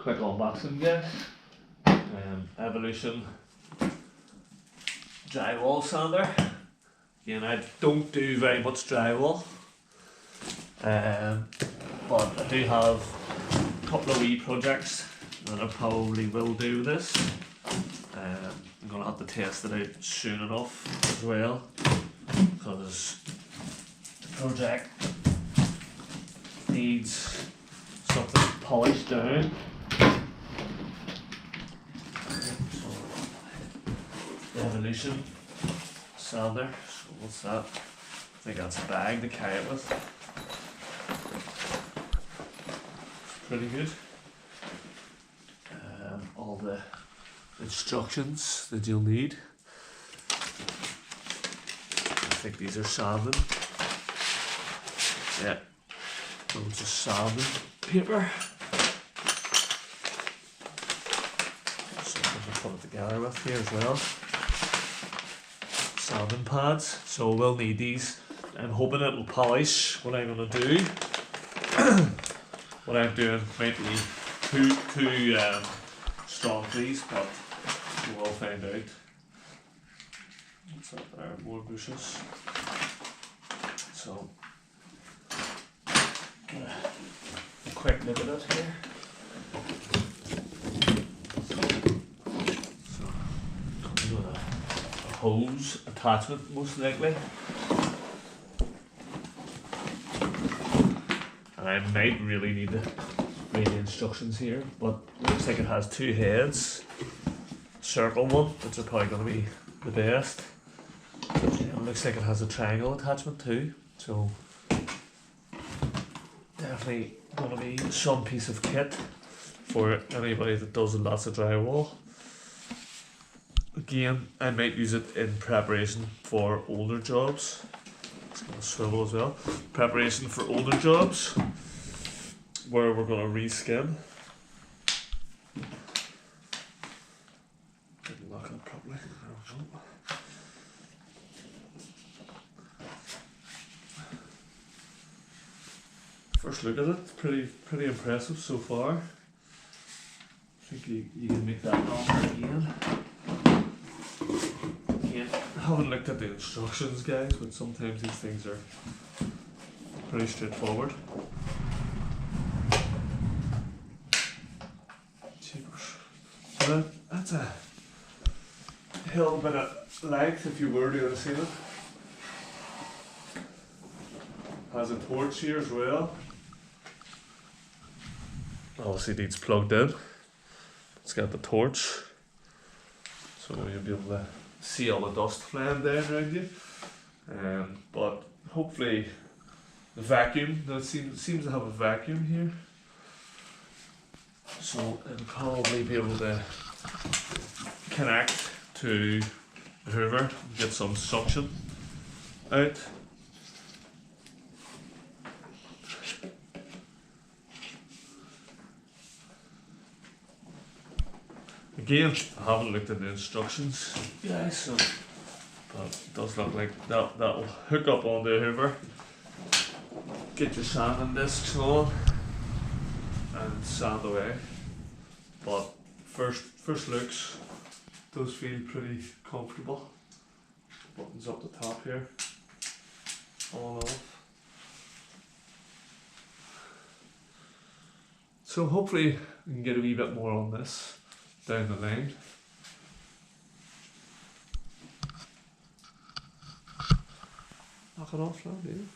quick unboxing, guys. Evolution Drywall Sander. Again, I don't do very much drywall, but I do have a couple of wee projects that I probably will do this. I'm going to have to test it out soon enough as well, because the project needs something polished down. So, the Evolution Sander. So what's that? I think that's a bag to carry it with. It's pretty good. All the instructions that you'll need. I think these are sanding. Yeah, loads of sanding paper. Something to put it together with here as well. Sanding pads, so we'll need these. I'm hoping it'll polish what I'm going to do. What I'm doing might be too strong for these, but we'll find out. What's up there? More bushes. So, get a quick look at it here. So, comes with a hose attachment, most likely. And I might really need to read the instructions here, but it looks like it has two heads. Circle one, which is probably going to be the best. It looks like it has a triangle attachment too, so definitely going to be some piece of kit for anybody that does lots of drywall. Again, I might use it in preparation for older jobs. It's going to swivel as well. Preparation for older jobs, where we're going to reskin. Didn't lock it properly. First look at it, pretty impressive so far. I think you can make that longer again. I haven't looked at the instructions, guys, but sometimes these things are pretty straightforward. So that's a hell of a bit of length if you were to see it. Has a torch here as well. Obviously needs plugged in. It's got the torch, so you'll be able to see all the dust flying down around you. But hopefully the vacuum, that seems to have a vacuum here, so it'll probably be able to connect to the hoover and get some suction out. Again, I haven't looked at the instructions, guys, so, but it does look like that'll hook up on the hoover, get your sanding discs on, and sand away. But first looks does feel pretty comfortable. Buttons up the top here, on off. So hopefully we can get a wee bit more on this down the line. Knock it off now, dude.